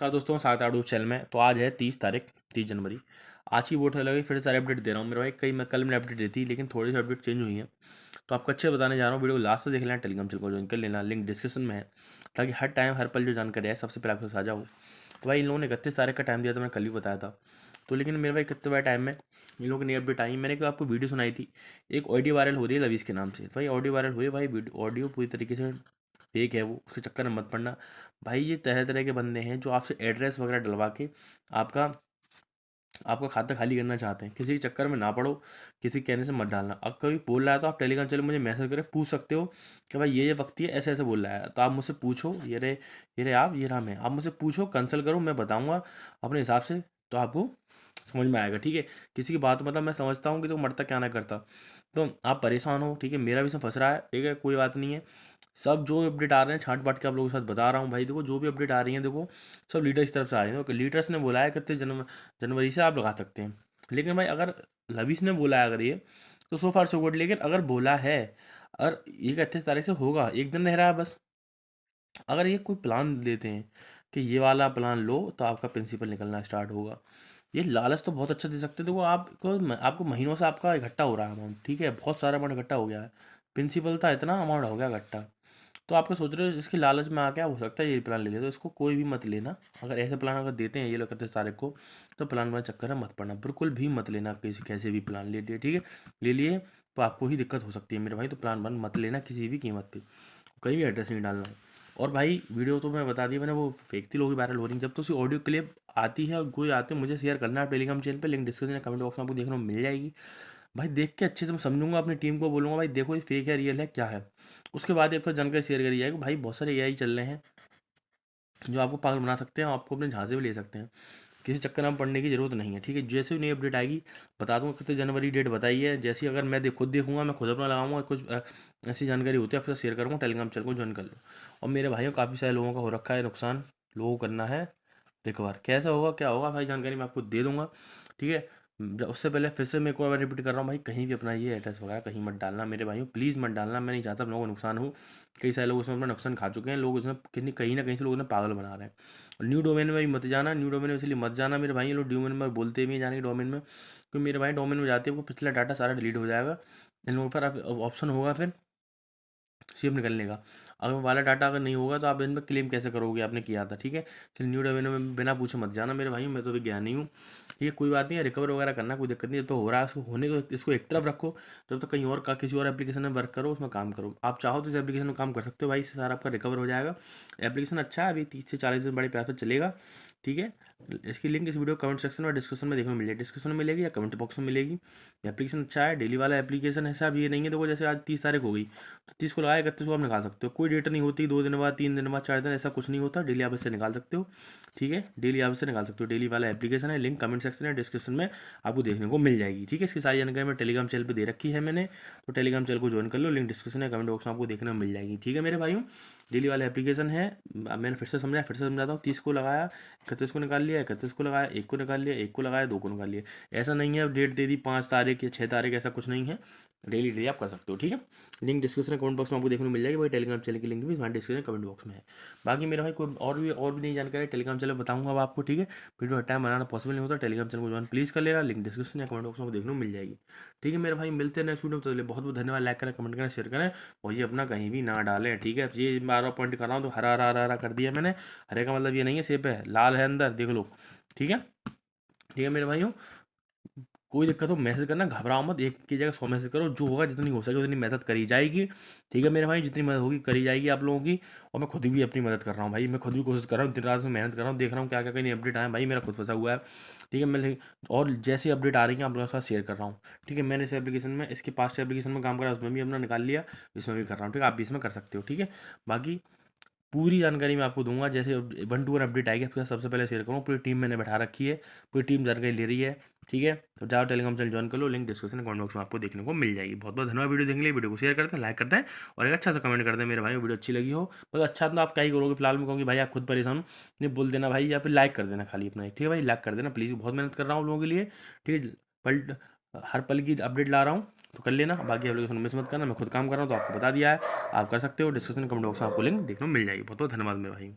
नमस्कार दोस्तों, साथ आड़ू चैनल में। तो आज है 30 जनवरी। आज की वोट लगे फिर से सारे अपडेट दे रहा हूँ मेरे भाई। कई मैं कल मैंने अपडेट दी थी, लेकिन थोड़ी सी अपडेट चेंज हुई है, तो आपको अच्छे बताने जा रहा हूँ। वीडियो को लास्ट से देख लेना, टेलीग्राम चैनल को ज्वाइन कर लेना, लिंक डिस्क्रिप्शन में है, ताकि हर टाइम हर पल जो जानकारी है सबसे पहले आपको साझा हो। तो भाई इन लोगों ने 31 तारीख का टाइम दिया था, मैंने कल भी बताया था। तो लेकिन मेरे भाई कितने बड़े टाइम में इन लोगों की नई अपडेट आई। मैंने आपको वीडियो सुनाई थी, एक ऑडियो वायरल हो रही है लवीज के नाम से। भाई ऑडियो वायरल हुई है भाई, ऑडियो पूरी तरीके से फेक है, वो उसके चक्कर में मत पड़ना भाई। ये तरह तरह के बंदे हैं जो आपसे एड्रेस वगैरह डलवा के आपका आपका खाता खाली करना चाहते हैं। किसी के चक्कर में ना पड़ो, किसी के कहने से मत डालना। अब कभी बोल रहा है तो आप टेलीग्राम चैनल मुझे मैसेज करके पूछ सकते हो कि भाई ये व्यक्ति है ऐसे ऐसे बोल रहा है, तो आप मुझसे पूछो। ये रहे आप, ये रहा मैं। आप मुझसे पूछो, कंसल्ट करो, मैं बताऊंगा अपने हिसाब से, तो आपको समझ में आएगा। ठीक है, किसी की बात मतलब मैं समझता हूँ कि तो मरता क्या ना करता। तो आप परेशान हो, ठीक है, मेरा भी इसमें फंस रहा है, ठीक है, कोई बात नहीं है। सब जो अपडेट आ रहे हैं छांट बांट के आप लोगों के साथ बता रहा हूँ भाई। देखो जो भी अपडेट आ रही है, देखो सब लीडर्स की तरफ से आ रही है। तो लीडर्स ने बोला है कितने जनवरी से आप लगा सकते हैं। लेकिन भाई अगर लविश ने बोला है अगर ये, तो सो फार सो गुड। लेकिन अगर बोला है, अगर ये 31 तारीख से होगा, एक दिन रह रहा है बस। अगर ये कोई प्लान देते हैं कि ये वाला प्लान लो, तो आपका प्रिंसिपल निकलना स्टार्ट होगा। ये लालच तो बहुत अच्छा दे सकते हैं। देखो आपको महीनों से आपका इकट्ठा हो रहा है अमाउंट, ठीक है, बहुत सारा अमाउंट इकट्ठा हो गया है। प्रिंसिपल था, इतना अमाउंट हो गया इकट्ठा। तो आपको सोच रहे हो इसकी लालच में आके हो सकता है ये प्लान ले ले, तो इसको कोई भी मत लेना। अगर ऐसे प्लान अगर देते हैं ये लोग 31 तारीख को, तो प्लान वाले चक्कर में मत पड़ना, बिल्कुल भी मत लेना। किसी कैसे भी प्लान ले लिए, ठीक है, ले लिए तो आपको ही दिक्कत हो सकती है मेरे भाई। तो प्लान वन मत लेना किसी भी कीमत पे, कहीं भी एड्रेस नहीं डालना है। और भाई वीडियो तो मैं बता दी मैंने, वो फेक थी, लोग वायरल हो रही है। जब तो उसकी ऑडियो क्लिप आती है और कोई आते हैं, मुझे शेयर करना है टेलीग्राम चैनल पे, लिंक डिस्क्रिप्शन या कमेंट बॉक्स में आपको देखने को मिल जाएगी। भाई देख के अच्छे से मैं समझूंगा, अपनी टीम को बोलूँगा भाई देखो ये फेक है रियल है क्या है। उसके बाद आपको जानकारी शेयर करी जाएगी। भाई बहुत सारे एआई चल रहे हैं जो आपको पागल बना सकते हैं, आपको अपने झांसे में ले सकते हैं। किसी चक्कर में पढ़ने की जरूरत नहीं है, ठीक है। जैसे भी नई अपडेट आएगी बता दूंगा। कितने जनवरी डेट बताई है, जैसी अगर मैं खुद देखूंगा, मैं खुद अपना लगाऊंगा कुछ ऐसी जानकारी होती है आपके साथ शेयर करूँगा। टेलीग्राम चैनल को ज्वाइन कर लो। और मेरे भाइयों काफ़ी सारे लोगों का हो रखा है नुकसान, लोगों को करना है रिकवर। कैसा होगा क्या होगा भाई, जानकारी मैं आपको दे दूंगा, ठीक है। उससे पहले फिर से मैं एक और बार रिपीट कर रहा हूँ भाई, कहीं भी अपना ये एड्रेस वगैरह कहीं मत डालना मेरे भाइयों, प्लीज़ मत डालना। मैं नहीं चाहता आप लोगों को नुकसान हो। कई सारे लोग उसमें अपना नुकसान खा चुके हैं, लोग उसमें कितनी कहीं ना कहीं से लोगों ने पागल बना रहे हैं। और न्यू डोमेन में भी मत जाना, न्यू डोमेन में इसलिए मत जाना मेरे भाई। ये लोग डोमेन में बोलते भी हैं जाने के डोमेन में, क्योंकि मेरे भाई डोमेन में जाते हैं वो पिछला डाटा सारा डिलीट हो जाएगा। इन लोगों पर ऑप्शन होगा फिर सेव निकलने का। अगर वाला डाटा अगर नहीं होगा तो आप इन पर क्लेम कैसे करोगे, आपने किया था, ठीक है। फिर न्यू डोमेन में बिना पूछे मत जाना मेरे भाई, मैं तो विज्ञानी हूँ, ठीक है। कोई बात नहीं है, रिकवर वगैरह करना कोई दिक्कत नहीं है। तो हो रहा है उसको होने दो, इसको एक तरफ रखो। जब तक कहीं और का किसी और एप्लीकेशन में वर्क करो, उसमें काम करो। आप चाहो तो इस एप्लीकेशन में काम कर सकते हो भाई, इससे सारा आपका रिकवर हो जाएगा। एप्लीकेशन अच्छा है, अभी 30 से 40 दिन बड़े प्यार से चलेगा, ठीक है। इसकी लिंक इस वीडियो कमेंट सेक्शन और डिस्क्रिप्शन में देखने को मिल जाएगी, डिस्क्रिप्शन में मिलेगी या कमेंट बॉक्स में मिलेगी। एप्लीकेशन अच्छा है, डेली वाला एप्लीकेशन है साहब। ये नहीं है देखो जैसे आज 30 तारीख हो गई तो 30 को लगाया, 31 को आप निकाल सकते हो। कोई डेट नहीं होती, 2 दिन बाद, 3 दिन बाद, 4 दिन, ऐसा कुछ नहीं होता। डेली आप इससे निकाल सकते हो, ठीक है। डेली आप इससे निकाल सकते हो। डेली वाला एप्लीकेशन है, लिंक कमेंट सेक्शन या डिस्क्रिप्शन में आपको देखने को मिल जाएगी, ठीक है। इसकी सारी जानकारी मैं टेलीग्राम चैनल पर दे रखी है मैंने, तो टेलीग्राम चैनल को ज्वाइन कर लो, लिंक डिस्क्रिप्शन या कमेंट बॉक्स में आपको देखने को मिल जाएगी, ठीक है मेरे भाइयों। डेली वाला एप्लीकेशन है, मैंने फिर से समझाता हूँ। 30 को लगाया, 31 को निकाल लिया, 31 को लगाया, 1 को निकाल लिया, 1 को लगाया, 2 को निकाल लिया। ऐसा नहीं है डेट दे दी 5 तारीख या 6 तारीख, ऐसा कुछ नहीं है। डेली डेली आप कर सकते हो, ठीक है। लिंक डिस्क्रिप्शन कमेंट बॉक्स में आपको देखने को मिल जाएगी। भाई टेलीग्राम चैनल की लिंक भी वहाँ डिस्क्रिप्शन कमेंट बॉक्स में है। बाकी मेरा भाई कोई और भी नई जानकारी टेलीग्राम चैनल बताऊंगा अब आपको, ठीक है। वीडियो हर टाइम बनाना पॉसिबल नहीं होता, टेलीग्राम चैनल को ज्वाइन प्लीज़ कर लेना, लिंक डिस्क्रिप्शन या कमेंट बॉक्स में आपको देखने को मिल जाएगी, ठीक है मेरे भाई। मिलते हैं नेक्स्ट वीडियो में, तो बहुत बहुत धन्यवाद। लाइक करें, कमेंट करें, शेयर करें, और ये अपना कहीं भी ना डालें, ठीक है। ये बार बार पॉइंट कर रहा हूँ, तो हरा हरा हरा हरा कर दिया मैंने। हरे का मतलब ये नहीं है सेब है, लाल है अंदर, देख लो, ठीक है। ठीक है मेरे भाइयों, कोई दिक्कत हो मैसेज करना, घबराओ मत। एक की जगह 100 मैसेज करो, जो होगा जितनी हो सके उतनी मदद करी जाएगी, ठीक है मेरे भाई। जितनी मदद होगी करी जाएगी आप लोगों की। और मैं खुद भी अपनी मदद कर रहा हूँ भाई, मैं खुद भी कोशिश कर रहा हूँ, दिन रात में मेहनत कर रहा हूँ, देख रहा हूँ क्या क्या कहीं अपडेट आए भाई। मेरा खुद फंसा हुआ है, ठीक है। मैं और जैसी अपडेट आ रही है आप लोगों के साथ शेयर कर रहा हूँ, ठीक है। मैंने इस एप्लीकेशन में, इसके पास एप्लीकेशन में काम करा, उसमें भी अपना निकाल लिया, इसमें भी कर रहा हूँ, ठीक है। आप भी इसमें कर सकते हो, ठीक है। बाकी पूरी जानकारी मैं आपको दूंगा, जैसे 1 to 1 अपडेट आएगी आपके साथ सबसे पहले शेयर करूँ। पूरी टीम मैंने बैठा रखी है, पूरी टीम जानकारी ले रही है, ठीक है। तो जाओ टेलीग्राम चैनल ज्वाइन कर लो, लिंक डिस्क्रिप्शन कमेंट बॉक्स में आपको देखने को मिल जाएगी। बहुत बहुत धन्यवाद वीडियो देखने के लिए। वीडियो को शेयर करते हैं, लाइक करते हैं, और एक अच्छा सा कमेंट करते हैं मेरे भाई। वीडियो अच्छी लगी हो मतलब अच्छा, तो आप क्या ही करोगे फिलहाल, मैं कहूँगी भाई आप खुद परेशान हो, नहीं बोल देना भाई, या फिर लाइक कर देना खाली अपना, ठीक है भाई। लाइक कर देना प्लीज़, बहुत मेहनत कर रहा हूँ लोगों के लिए, ठीक है। पल हर पल की अपडेट ला रहा हूँ, तो कर लेना। बाकी एप्लीकेशन मिस मत करना, मैं खुद काम कर रहा हूँ तो आपको बता दिया है, आप कर सकते हो। डिस्क्रिप्शन कमेंट बॉक्स में आपको लिंक देखने को मिल जाएगी। बहुत बहुत धन्यवाद मेरे भाई।